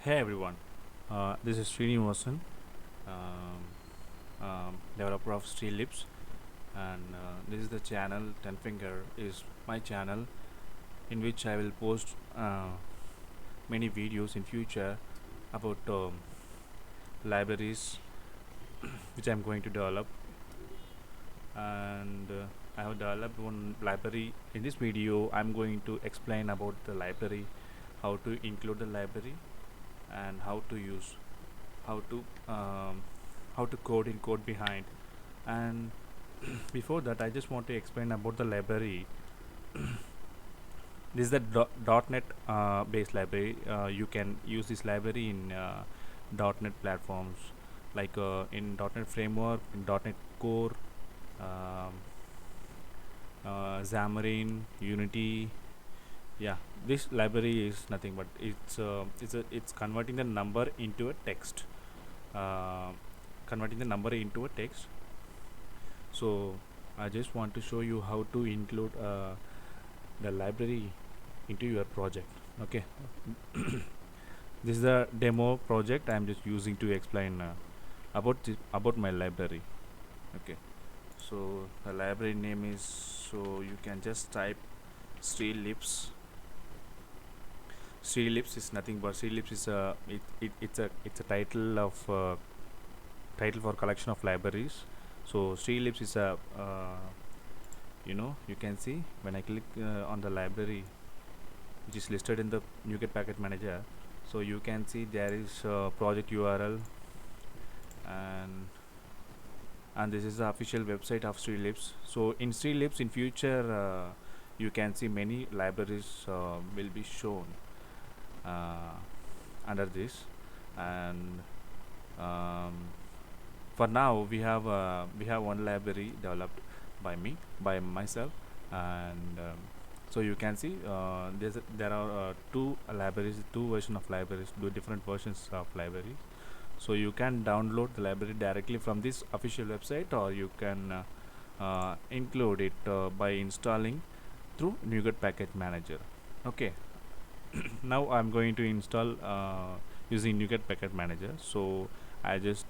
Hey everyone, this is Srinivasan, developer of SriLibs, and this is the channel. Ten Finger is my channel in which I will post many videos in future about libraries which I'm going to develop, and I have developed one library. In this video, I'm going to explain about the library, how to include the library, and how to use, how to um, how to code in code behind. And before that, I just want to explain about the library. This is the .NET based library. You can use this library in .NET platforms like in .NET Framework, in .NET Core, um, Xamarin, Unity. Yeah, this library is nothing but it's converting the number into a text. Uh, Converting the number into a text. So I just want to show you how to include the library into your project. Okay. This is the demo project I'm just using to explain about my library. Okay, so the library name is, so you can just type SriLibs. SriLibs is nothing but SriLibs is it's a title for collection of libraries. So SriLibs is a you can see when I click on the library which is listed in the NuGet package manager. So you can see there is a project URL, and this is the official website of SriLibs. So in SriLibs in future you can see many libraries will be shown uh, under this. And um, for now we have one library developed by myself. And so you can see there are two libraries, two versions of libraries, two different versions of libraries. So you can download the library directly from this official website, or you can include it by installing through NuGet package manager. Okay. Now I'm going to install using NuGet package manager. So I just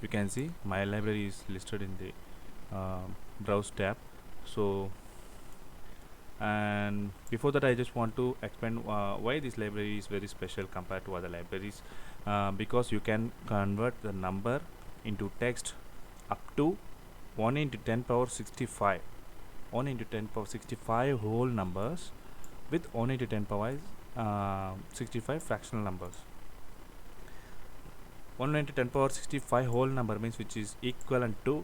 you can see my library is listed in the browse tab. So, and before that I just want to explain why this library is very special compared to other libraries. Because you can convert the number into text up to 1 into 10 power 65, 1 into 10 power 65 whole numbers with 1 into 10 power 65 fractional numbers. 1 into 10 power 65 whole number means which is equivalent to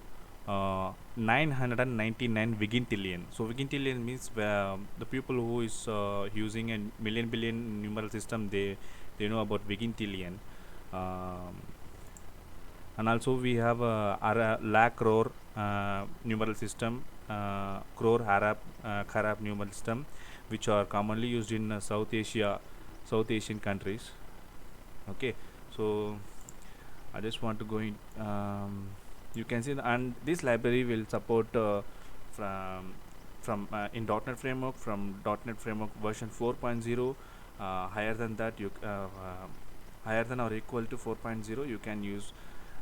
999 vigintillion. So vigintillion means the people who is using a million billion numeral system, they know about vigintillion. um, and also we have LakhCrore numeral system, CroreArabKharab numeral system, which are commonly used in South Asian countries. Okay, so I just want to go in. You can see, and this library will support from in .NET Framework, from .NET Framework version 4.0. Higher than that, higher than or equal to 4.0, you can use.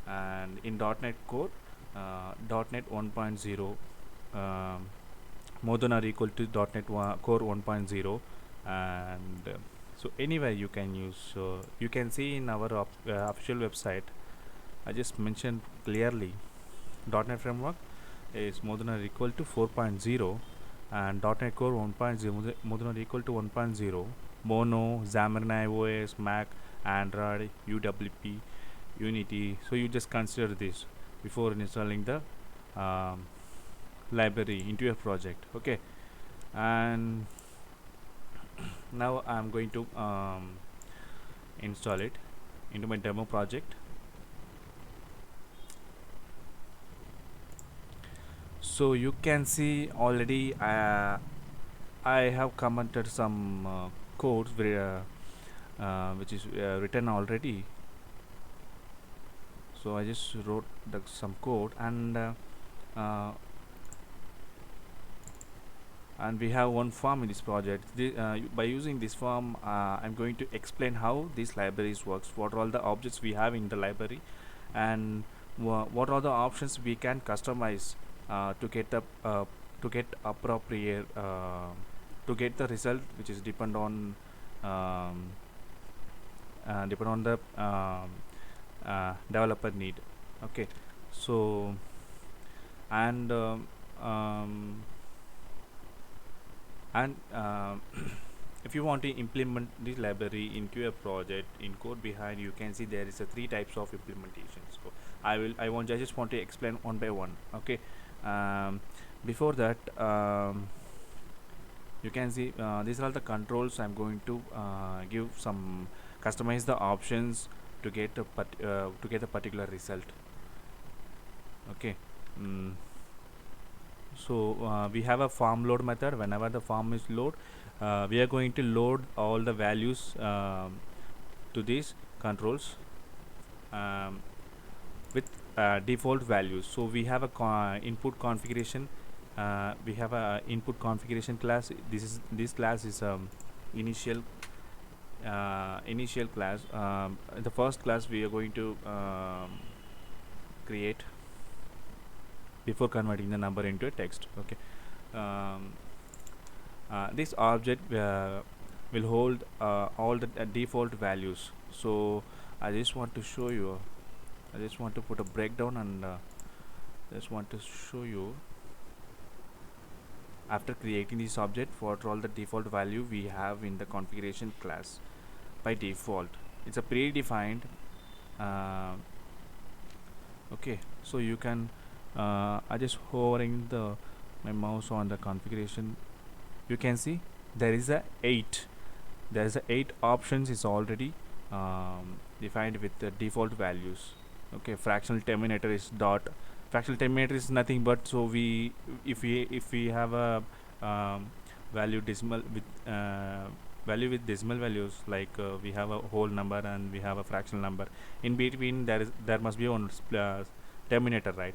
And in .NET Core, .NET 1.0, more than or equal to .NET Core 1.0, and so anywhere you can use. So you can see in our official website, I just mentioned clearly .NET Framework is more than or equal to 4.0, and .NET Core 1.0 more than or equal to 1.0. Mono, Xamarin iOS, Mac, Android, UWP, Unity. So you just consider this before installing the library into your project. Okay, and now I'm going to install it into my demo project. So you can see already I have commented some codes which is written already. So I just wrote some code, and uh, and we have one form in this project. By using this form, I'm going to explain how these libraries works, what are all the objects we have in the library, and what are the options we can customize to get the to get appropriate to get the result which is um, depend on the developer need. Okay, so and and if you want to implement this library into a project in code behind, you can see there is a three types of implementations. So I just want to explain one by one. Okay, before that, you can see these are all the controls. I'm going to give some customize the options to get a particular result. Okay, mm. So we have a form load method. Whenever the form is load, we are going to load all the values to these controls um, with default values. So we have a input configuration. We have a input configuration class. This class is initial class. The first class we are going to create before converting the number into a text. Okay, this object will hold all the default values. So I just want to show you. I just want to put a breakdown and just want to show you after creating this object what all the default value we have in the configuration class. By default, it's a predefined. Okay, so you can I just hovering my mouse on the configuration. You can see there is a 8. There is a 8 options is already defined with the default values. Okay, fractional terminator is dot. Fractional terminator is nothing but, so if we have a value decimal with decimal values, like we have a whole number and we have a fractional number. In between there must be one terminator, right?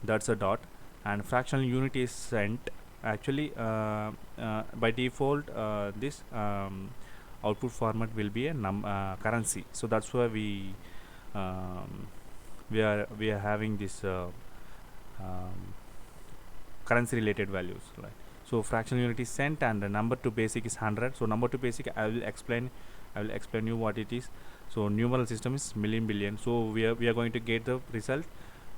That's a dot, and fractional unit is sent. Actually, by default, this output format will be a currency. So that's why we are having this currency related values, right? So fractional unit is sent, and the number to basic is 100. So number to basic, I will explain you what it is. So numeral system is MillionBillion. So we are going to get the result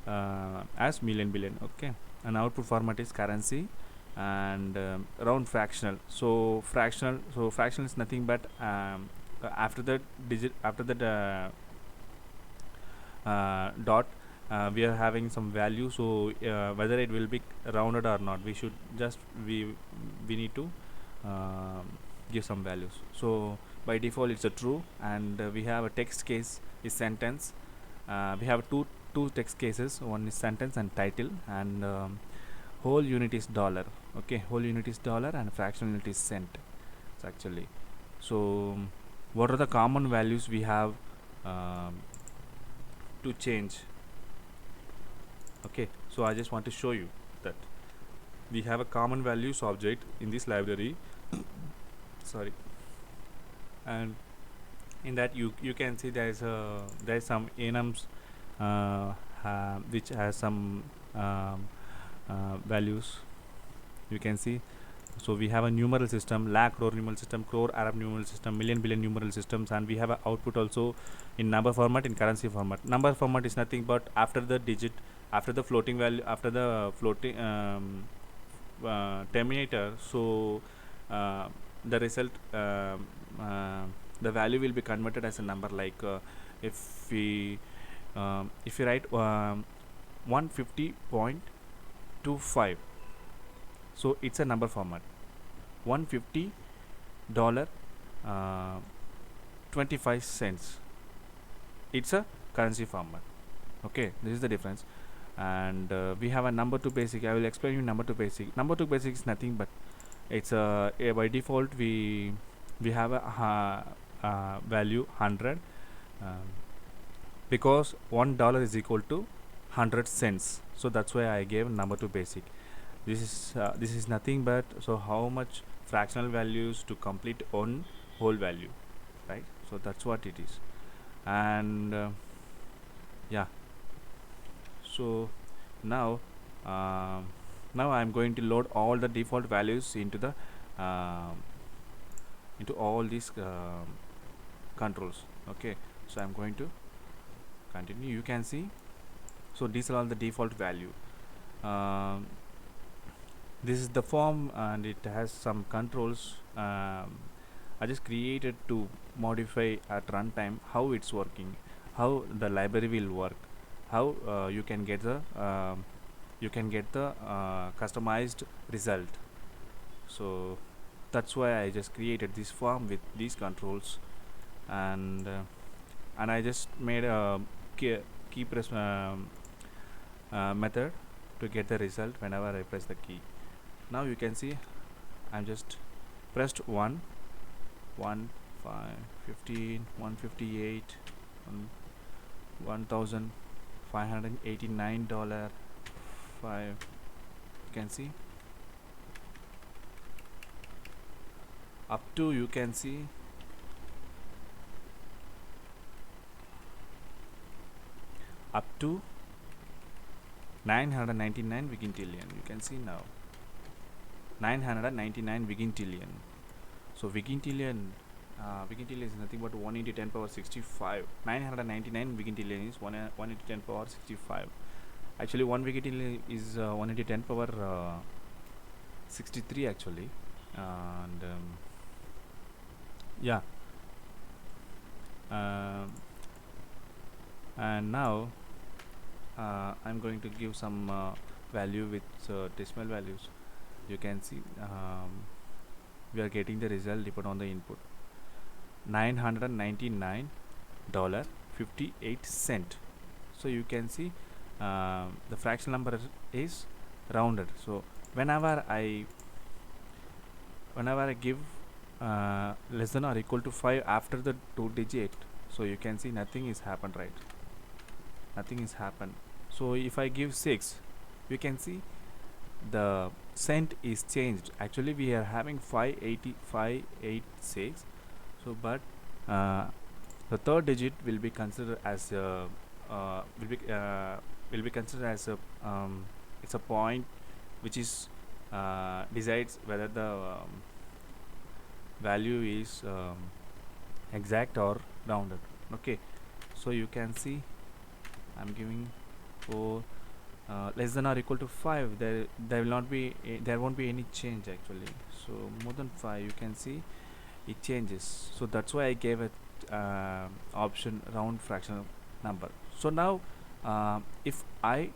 as MillionBillion. Okay, and output format is currency, and round fractional. So fractional is nothing but after the dot, we are having some value. So whether it will be rounded or not, we need to give some values. So by default it's a true, and we have a text case is sentence. We have two text cases. One is sentence and title, and whole unit is dollar. Okay, whole unit is dollar, and fractional unit is cent. It's actually. So what are the common values we have to change? Okay, so I just want to show you that we have a common values object in this library. Sorry, and in that you can see there is some enums which has some values. You can see. So we have a numeral system, LakhCrore numeral system, CroreArab numeral system, MillionBillion numeral systems, and we have a output also in number format, in currency format. Number format is nothing but after the digit, after the floating value, after the floating terminator. So the result, the value will be converted as a number. Like if we write 150.25, so it's a number format. $150 25 cents, it's a currency format. Okay, this is the difference. And we have a number to basic. I will explain you number to basic. Number to basic is nothing but it's by default we have a value 100, because $1 is equal to 100 cents. So that's why I gave number to basic. this is nothing but, so how much fractional values to complete on whole value, right? So that's what it is. And yeah, so now um, now I'm going to load all the default values into the um, into all these controls. Okay, so I'm going to continue. You can see, so these are all the default value. um, this is the form and it has some controls. I just created to modify at runtime how it's working, how the library will work, how you can get the customized result. So that's why I just created this form with these controls. And I just made a key press method to get the result whenever I press the key. Now you can see I'm just pressed 1 1 5 15 158 $1,589 5. You can see up to, you can see up to 999 vigintillion. You can see now 999 vigintillion. So vigintillion is nothing but 1 into 10 power 65. 999 vigintillion is 1 into 10 power 65. Actually 1 vigintillion is 1 into 10 power 63 actually. And yeah, and now I'm going to give some value with decimal values. You can see we are getting the result depend on the input. $999.58. So you can see the fractional number is rounded. So whenever I give less than or equal to 5 after the 2-digit, so you can see nothing is happened, right? Nothing is happened. So if I give 6, you can see the cent is changed. Actually we are having 58586. So but the third digit will be considered as a it's a point which is decides whether the value is exact or rounded. Okay, so you can see I'm giving for less than or equal to 5, there will not be there won't be any change actually. So more than 5, you can see it changes. So that's why I gave it option round fractional number. So now if I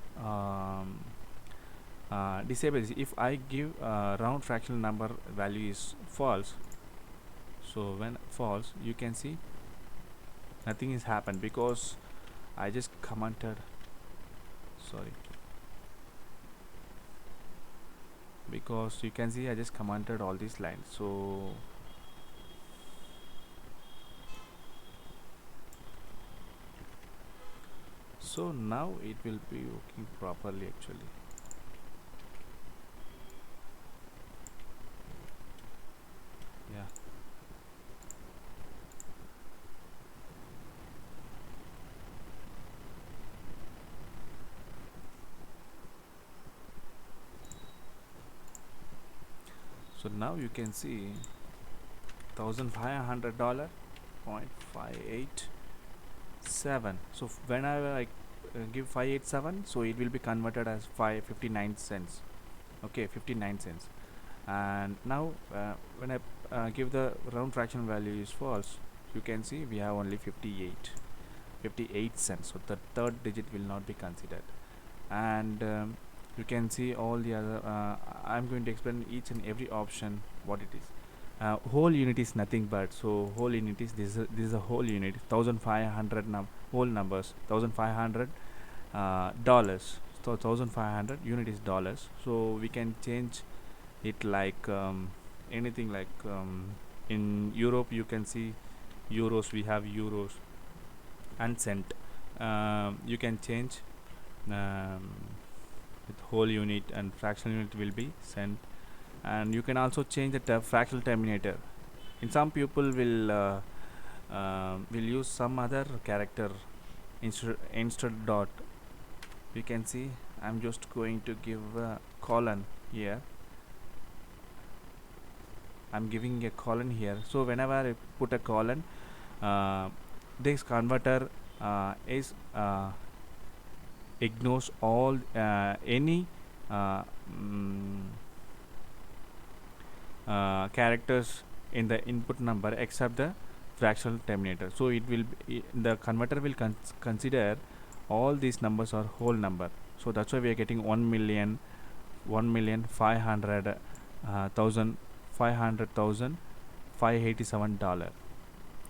disable this, if I give round fractional number value is false, so when false, you can see nothing is happened because I just commented, sorry, because you can see I just commented all these lines. So now it will be working properly actually. Yeah, so now you can see $1,500.587. so whenever I give 587, so it will be converted as 559 cents. Okay, 59 cents. And now when I give the round fraction value is false, you can see we have only 58 cents. So the third digit will not be considered. And you can see all the other I'm going to explain each and every option what it is. Whole unit is nothing but, so whole unit is this is a whole unit, 1500 whole numbers, 1500 dollars. So 1500 unit is dollars, so we can change it like anything, like in Europe you can see euros, we have euros and cent. You can change with whole unit, and fractional unit will be sent. And you can also change the fractional terminator. In some people will use some other character instead dot. You can see I'm just going to give a colon here. I'm giving a colon here. So whenever I put a colon, this converter is ignores all any uh, mm, characters in the input number except the fractional terminator. So it will be, the converter will consider all these numbers are whole number. So that's why we are getting 1,500,000 $587.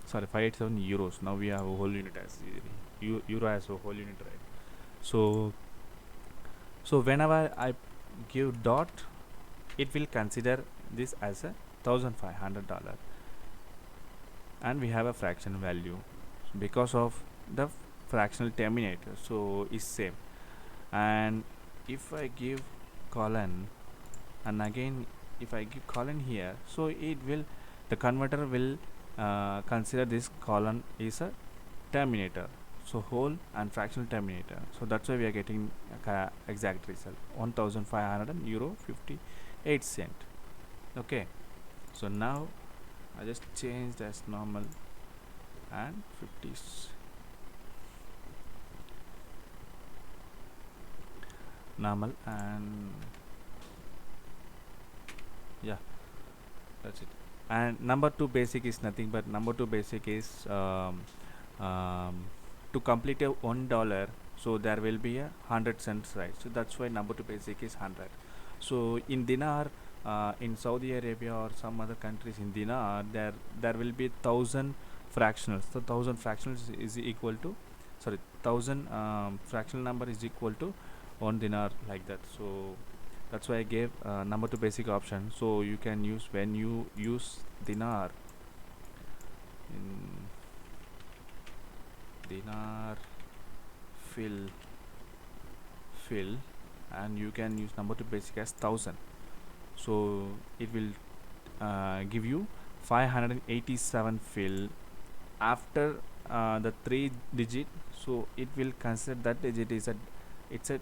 Sorry, 587 euros. Now we have a whole unit as euro as a whole unit, right? So whenever I give dot, it will consider this as a $1,500, and we have a fraction value because of the fractional terminator. So is same. And if I give colon, and again if I give colon here, so it will, the converter will consider this colon is a terminator, so whole and fractional terminator. So that's why we are getting exact result, 1,500 euro 58 cent. Okay, so now I just changed as normal and 50s normal, and yeah, that's it. And number 2 basic is nothing but number 2 basic is to complete a $1, so there will be a 100 cents, right? So that's why number 2 basic is 100. So in dinar, in Saudi Arabia or some other countries, in dinar there will be 1,000 fractionals. So 1,000 fractionals is equal to, sorry, 1,000 fractional number is equal to 1 dinar, like that. So that's why I gave number 2 basic option. So you can use, when you use dinar, in dinar fill, and you can use number 2 basic as 1,000. So it will give you 587 fill after the 3 digit. So it will consider that digit is a, it's a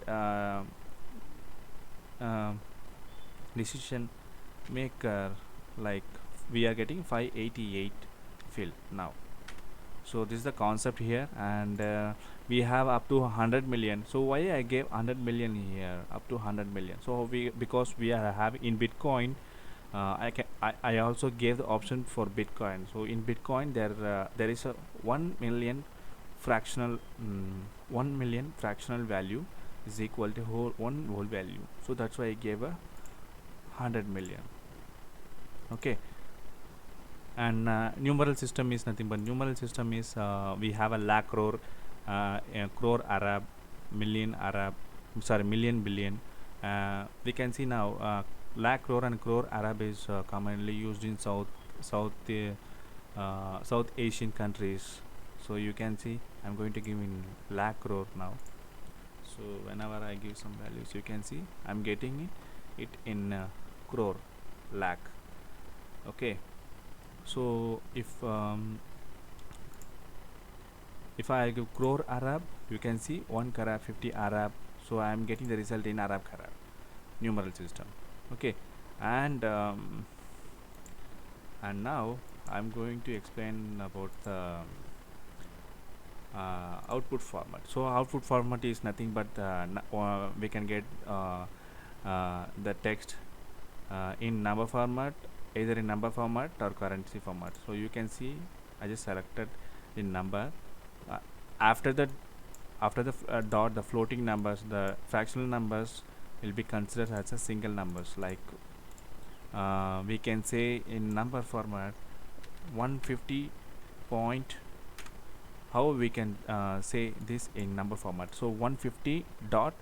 decision maker, like we are getting 588 fill now. So this is the concept here, and we have up to 100 million. So why I gave 100 million here, up to 100 million? So we, because we are having in Bitcoin, I also gave the option for Bitcoin. So in Bitcoin there is a 1 million fractional 1 million fractional value is equal to whole value. So that's why I gave a 100 million. Okay. And numeral system is nothing but, numeral system is we have a LakhCrore, CroreArab, MillionBillion. We can see now LakhCrore and CroreArab is commonly used in South Asian countries. So you can see I'm going to give in LakhCrore now. So whenever I give some values, you can see I'm getting it in crore, lakh. Okay. So if I give CroreArab, you can see 1 Kharab 50 Arab. So I am getting the result in ArabKharab numeral system. Okay. And now I'm going to explain about the output format. So output format is nothing but we can get the text in number format, either in number format or currency format. So you can see I just selected in number. After the dot, the floating numbers, the fractional numbers will be considered as a single numbers. Like we can say in number format 150 point. How we can say this in number format? So 150 dot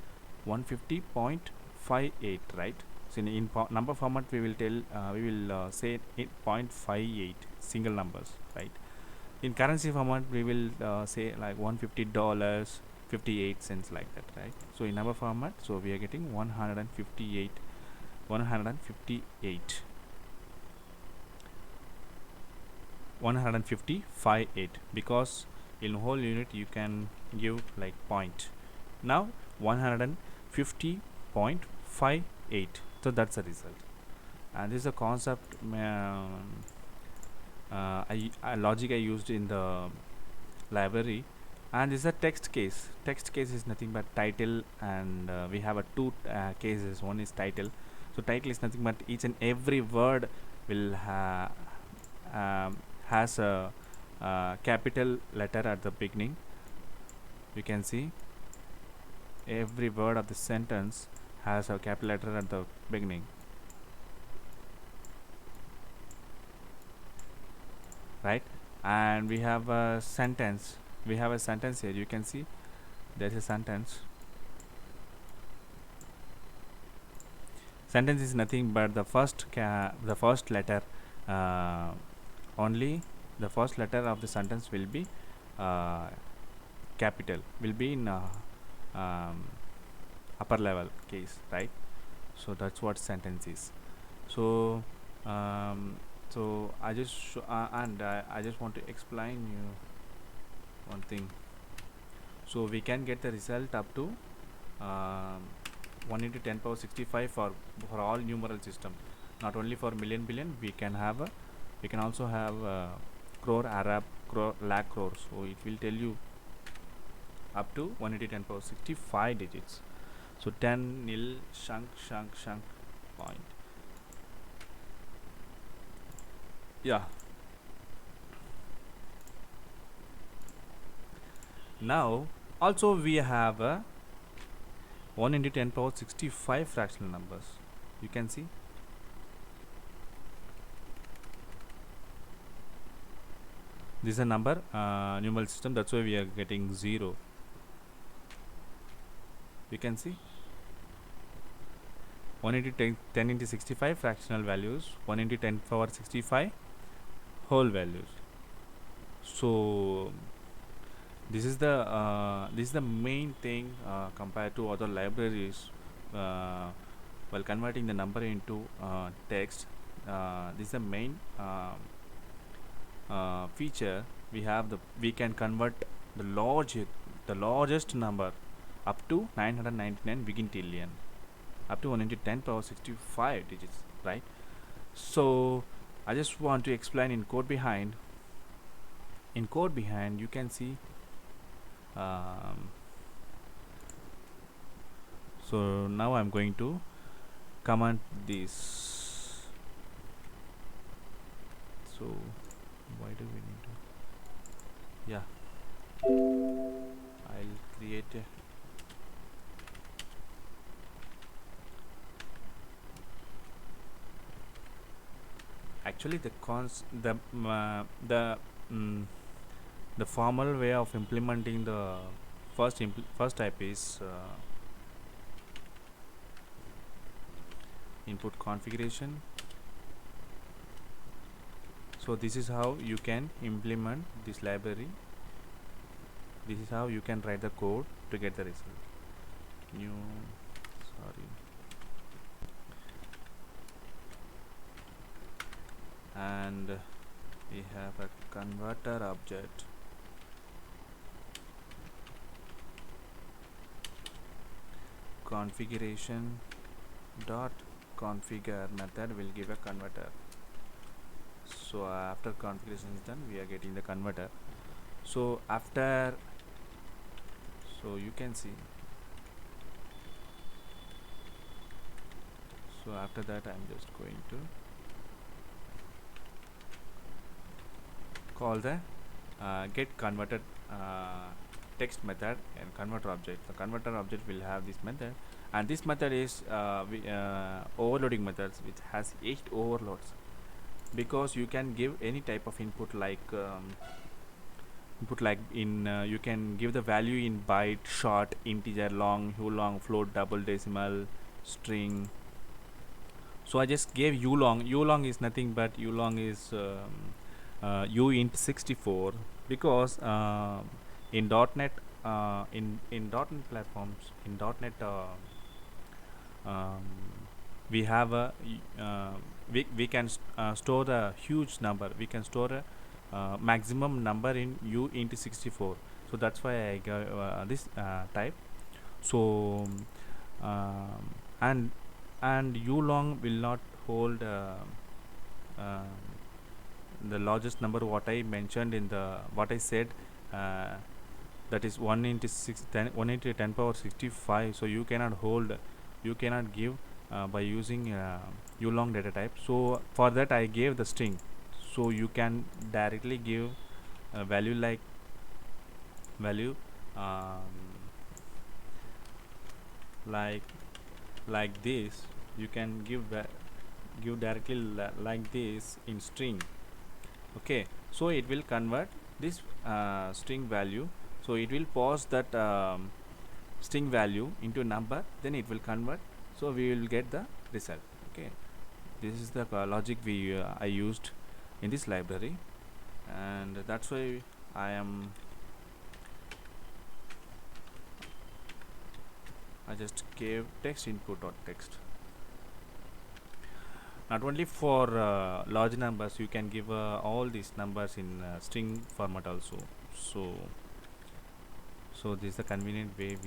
150.58, right? So in number format we will tell we will say 0.58 single numbers, right? In currency format we will say like $150 58 cents like that, right? So in our format, so we are getting 158 155.8 because in whole unit you can give like point. Now 150.58, so that's the result. And this is a concept logic I used in the library. And this is a text case. Text case is nothing but title, and we have a two cases. One is title. So title is nothing but each and every word will has a capital letter at the beginning. You can see every word of the sentence has a capital letter at the beginning, right? And we have a sentence. We have a sentence here. You can see there's a sentence. Sentence is nothing but the first letter, only the first letter of the sentence will be capital, will be in upper level case, right? So that's what sentence is. So so I just I just want to explain you one thing. So we can get the result up to 1 into 10 power 65 for all numeral system, not only for million billion. We can also have CroreArab, LakhCrore. So it will tell you up to 1 into 10 power 65 digits. So 10 nil shunk point. Yeah. Now also we have a 1 into 10 power 65 fractional numbers. You can see this is a number numeral system, that's why we are getting 0. You can see 1 into 10 into 65 fractional values, 1 into 10 power 65 whole values. So this is the main thing compared to other libraries while converting the number into text. This is the main feature. We can convert the largest number up to 999 vigintillion, up to 1 into 10 power 65 digits, right? So I just want to explain in code behind. In code behind, you can see so now I'm going to comment this. So why do we need to, yeah, I'll create a actually the formal way of implementing the first type is input configuration. So this is how you can implement this library. This is how you can write the code to get the result. And we have a converter object. Configuration dot configure method will give a converter. So after configuration is done, we are getting the converter. So after, so you can see, so after that I'm just going to call the get converted text method and converter object. The converter object will have this method, and this method is overloading methods, which has 8 overloads, because you can give any type of input like you can give the value in byte, short, integer, long, long, float, double, decimal, string. So I just gave ulong. Ulong is nothing but ulong is u int 64, because in .NET in .NET platforms, in .NET um, we have we can store a huge number. We can store a maximum number in u into 64. So that's why I got this type. So and u long will not hold um the largest number what I mentioned in the what I said, uh, that is 1 into 1 into 10 power 65. So you cannot hold, you cannot give by using u long data type. So for that I gave the string. So you can directly give a value like value um, like like this. You can give directly like this in string. Okay, so it will convert this string value. So it will pass that string value into number, then it will convert. So we will get the result. Okay, this is the logic we I used in this library, and that's why I just gave text input or text. Not only for large numbers, you can give all these numbers in string format also. So this is the convenient way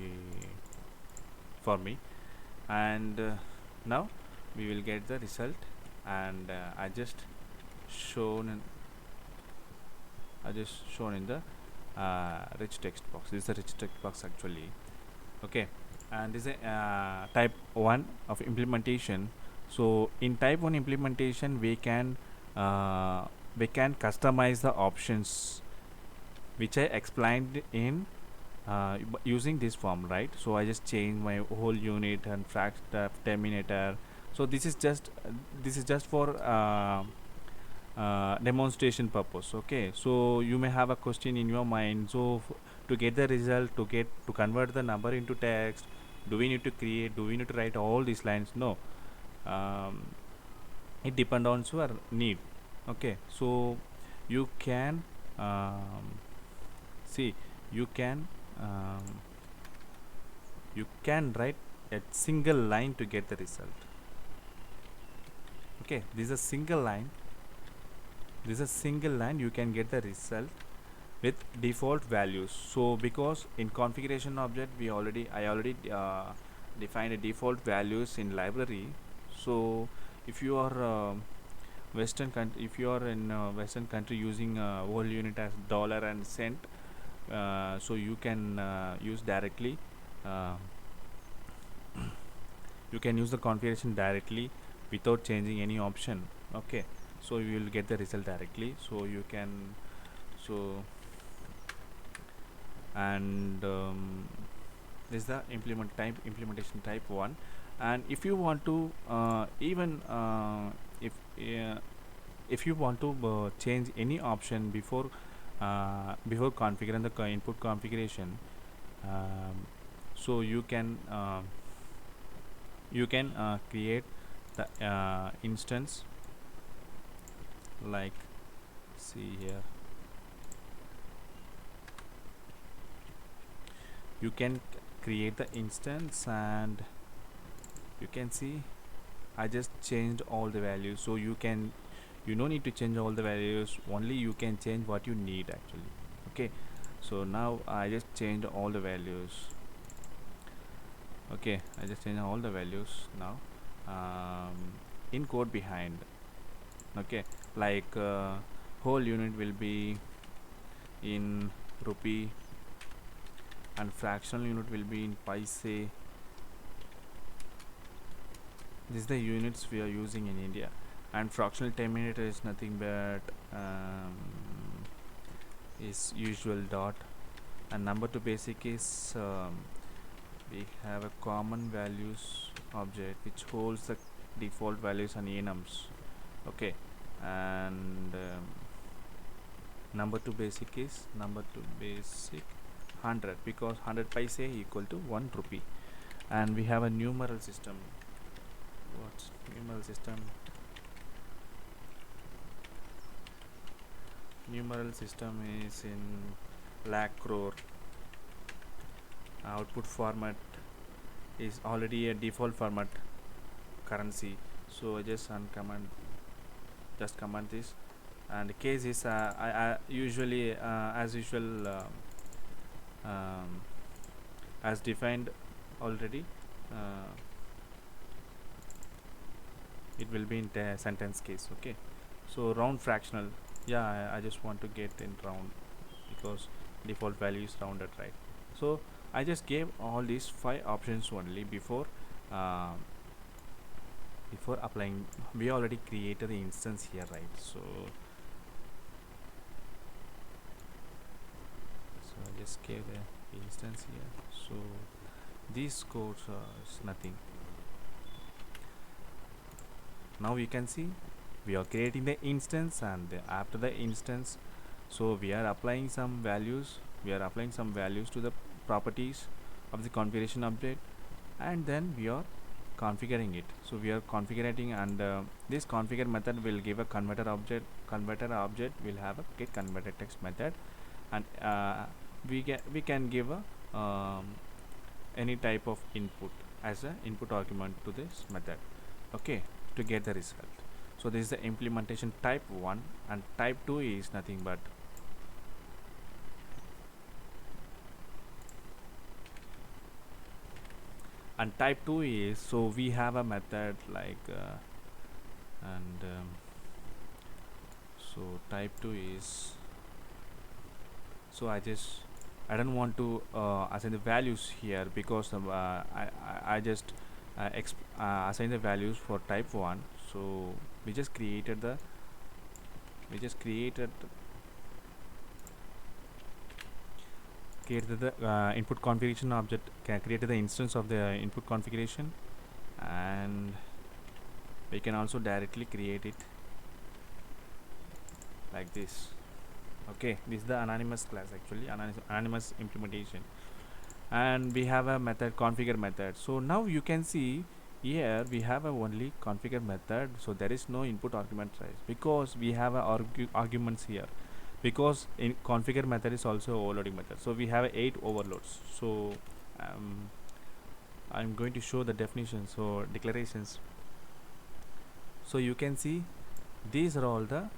for me. And now we will get the result, and I just shown in the rich text box. This is the rich text box actually. Okay, and this is a type 1 of implementation. So in type 1 implementation we can customize the options which I explained in using this form, right? So I just change my whole unit and terminator. So this is just for demonstration purpose. Okay, so you may have a question in your mind. So to get the result, to convert the number into text, do we need to write all these lines? No, it depends on your need. Okay, so you can see you can write a single line to get the result. Okay, this is a single line. You can get the result with default values. So because in configuration object I already defined a default values in library. So if you are if you are in Western country using whole unit as dollar and cent, so you can use directly you can use the configuration directly without changing any option. Okay, so you will get the result directly. So you can and this is the implementation type 1. And if you want to even if you want to change any option before configuring the input configuration, so you can create the instance, like see here, you can create the instance, and you can see I just changed all the values. So you no need to change all the values, only you can change what you need actually. Okay, so now I just changed all the values. Okay, I just changed all the values now in code behind. Okay, like whole unit will be in rupee, and fractional unit will be in paise. This is the units we are using in India. And fractional terminator is nothing but is usual dot, and number to basic is we have a common values object which holds the default values and enums. Okay, and number to basic is 100, because 100 paise equal to 1 rupee. And we have a numeral system. What's numeral system? Numeral system is in LakhCrore. output format is already a default format currency, so I just just command this, and case is I usually as usual um, as defined already, uh, it will be in sentence case. Okay, so round fractional, yeah, I just want to get in round because default value is rounded, right? So I just gave all these 5 options only uh, before applying. We already created the instance here, right? So I just gave the instance here, so these codes is nothing. Now you can see we are creating the instance, and after the instance, so we are applying some values, to the properties of the configuration update, and then we are configuring it. So we are configuring, and this configure method will give a converter object will have a get converted text method, and we can give a any type of input as a input argument to this method, okay, to get the result. So this is the implementation type 1, and type 2 is nothing but type 2 is, so we have a method like and so type 2 is, so I don't want to assign the values here, because I just assign the values for type 1. So we just created the input configuration object, created the instance of the input configuration, and we can also directly create it like this. Okay, this is the anonymous class, actually anonymous implementation, and we have a method configure method. So now you can see here we have a only configure method, so there is no input argument size, because we have a arguments here, because in configure method is also overloading method, so we have 8 overloads. So I'm going to show the definitions or declarations. So you can see these are all the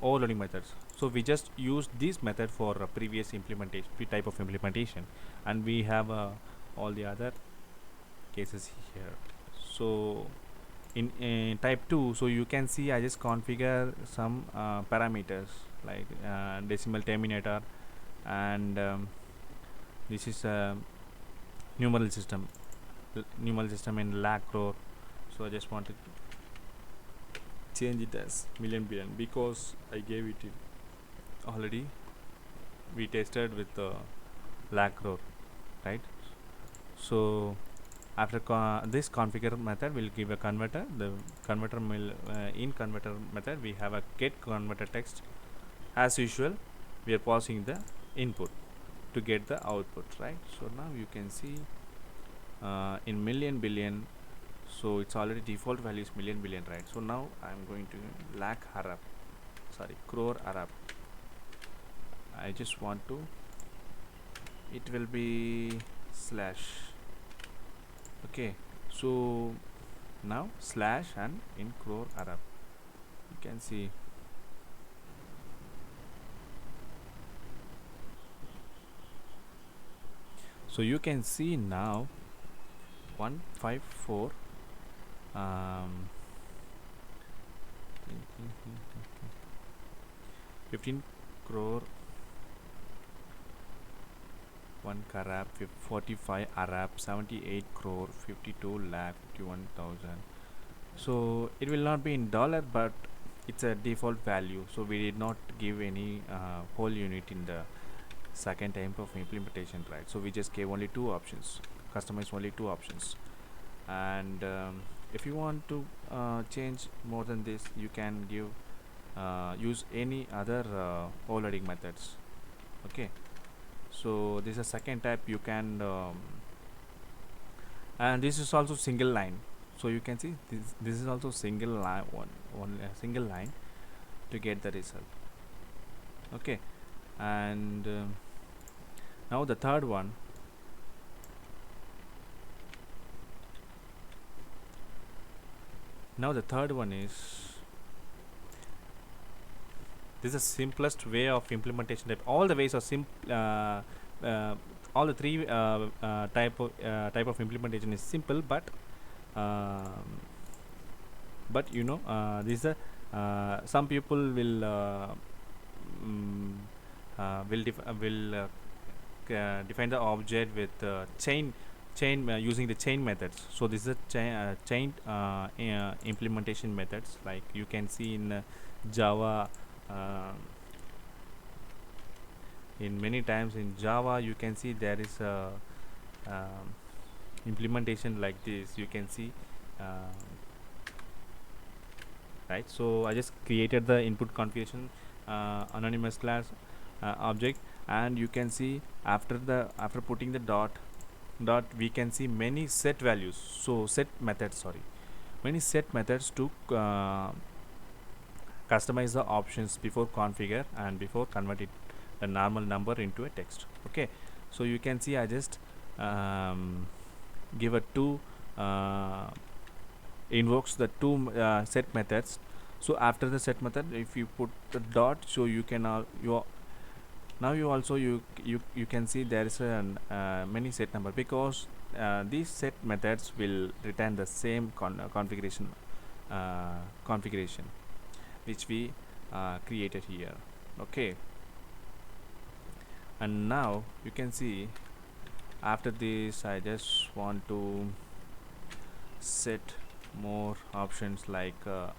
overloading methods. So we just use this method for previous implementation, type of implementation, and we have all the other cases here. So in type 2, so you can see I just configure some parameters like decimal terminator, and this is a numeral system in LakhCrore. So I just want to change it as MillionBillion, because I gave it already. We tested with LakhCrore, right? So after this configure method will give a converter. The converter will in converter method we have a get converted text. As usual, we are passing the input to get the output, right? So now you can see in MillionBillion, so it's already default value is MillionBillion, right? So now I'm going to CroreArab. I just want to, it will be slash. Okay, so now slash and in CroreArab you can see. So you can see now 154 15 crore 1 Kharab 45 Arab 78 crore 52 lakh 51,000. So it will not be in dollar, but it's a default value, so we did not give any whole unit in the second type of implementation, right? So we just gave only 2 options, customize only 2 options, and if you want to change more than this, you can give use any other overloading methods. Okay, so this is a second type. You can and this is also single line, so you can see this is also single line, one single line to get the result. Okay, and now the third one, Now the third one is, this is the simplest way of implementation type. All the ways are uh, all the three type of implementation is simple, um, but this is a some people mm, will define the object with chain using the chain methods. So this is a chain implementation methods, like you can see in Java. um, in many times in Java you can see there is a um, implementation like this, you can see, um, right. So I just created the input configuration anonymous class object, and you can see after putting the dot we can see many set values, so set methods, sorry, many set methods to customize the options before configure and before convert it a normal number into a text. Okay, so you can see I just give a two invokes the two set methods. So after the set method, if you put the dot, so you can now you also you can see there is a many set number, because these set methods will return the same configuration which we created here. Okay, and now you can see after this I just want to set more options like uh,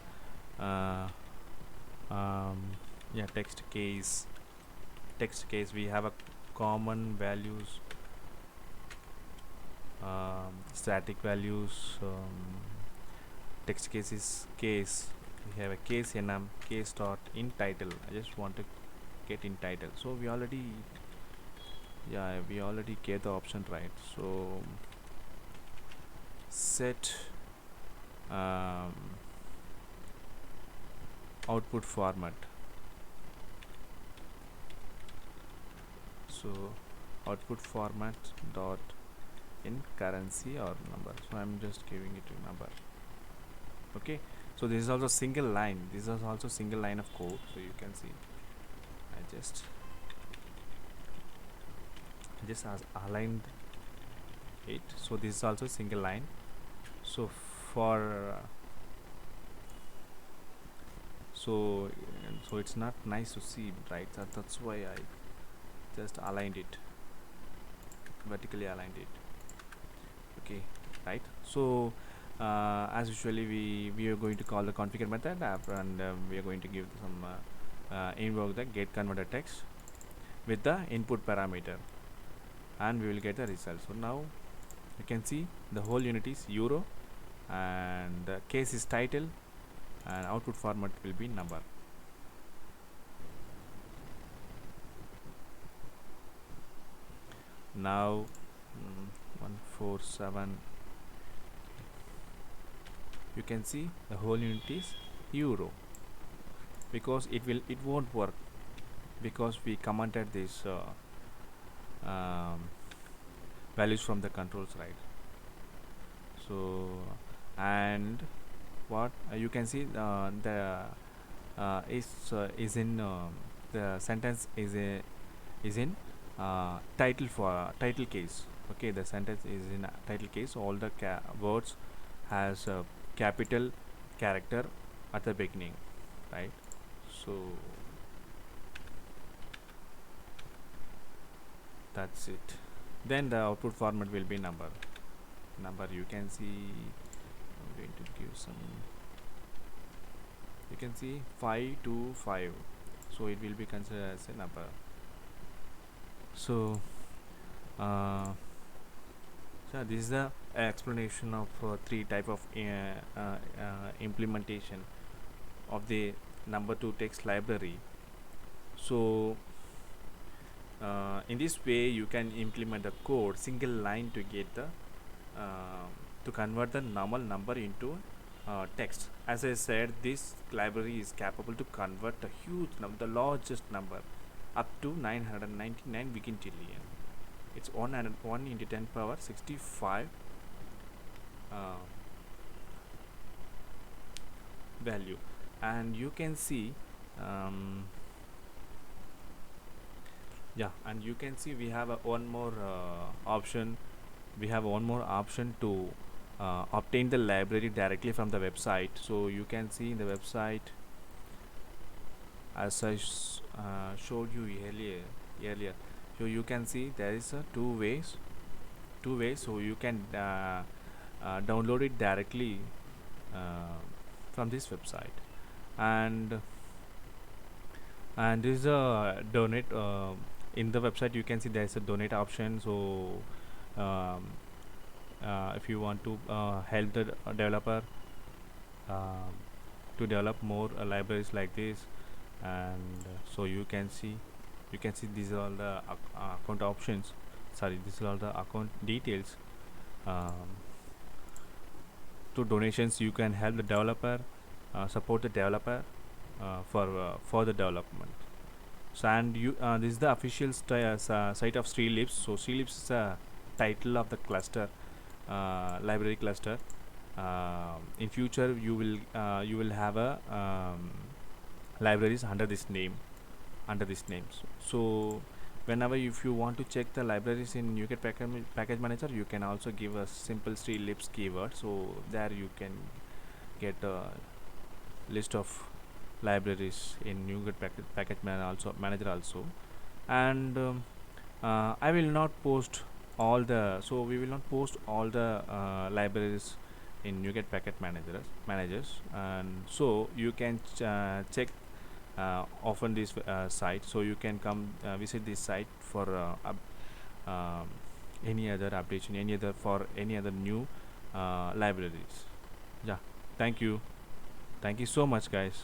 um, yeah, text case we have a common values, static values, text case is case, we have a case enum, case dot in title. I just want to get in title, so we already gave the option, right? So set output format, so output format dot in currency or number, so I'm just giving it a number. Okay, so this is also single line, this is also single line of code, so you can see I just aligned it, so this is also single line. So for so it's not nice to see, right? That's why I just aligned it, vertically aligned it. Okay, right. So as usually we are going to call the configure method and we are going to give some invoke the get converted text with the input parameter, and we will get the result. So now you can see the whole unit is euro, and the case is title, and output format will be number. Now 147, you can see the whole unit is euro, because it won't work because we commented this values from the controls, right? So and what you can see the is in the sentence is in title case. Okay, the sentence is in title case, all the words has a capital character at the beginning, right? So that's it. Then the output format will be number. You can see I'm going to give some, you can see 5 to 5, so it will be considered as a number. So so this is the explanation of three type of implementation of the number to text library. So in this way you can implement the code single line to get the to convert the normal number into text. As I said, this library is capable to convert a huge number, the largest number, up to 999 vigintillion. It's 1 into 10 power 65 value. And you can see yeah, and you can see we have one more option. We have one more option to obtain the library directly from the website. So you can see in the website, as I showed you earlier. So you can see there is two ways. So you can download it directly uh, from this website. And and this is a donate in the website. You can see there is a donate option. So um, if you want to help the developer um, to develop more libraries like this, and so you can see these are all the account options. Sorry, these are all the account details. um, to donations, you can help the developer, support the developer for the development. So, and you this is the official site of SriLibs. So SriLibs is a title of the cluster, library cluster. In future, you will have a libraries under this name. So whenever if you want to check the libraries in NuGet package manager, you can also give a simple SriLibs keyword. So there you can get a list of libraries in NuGet package manager also. And I will not post we will not post all the libraries in NuGet packet managers. And so you can check often this site. So you can come visit this site for um, any other updation, any other new libraries. Yeah, thank you so much, guys.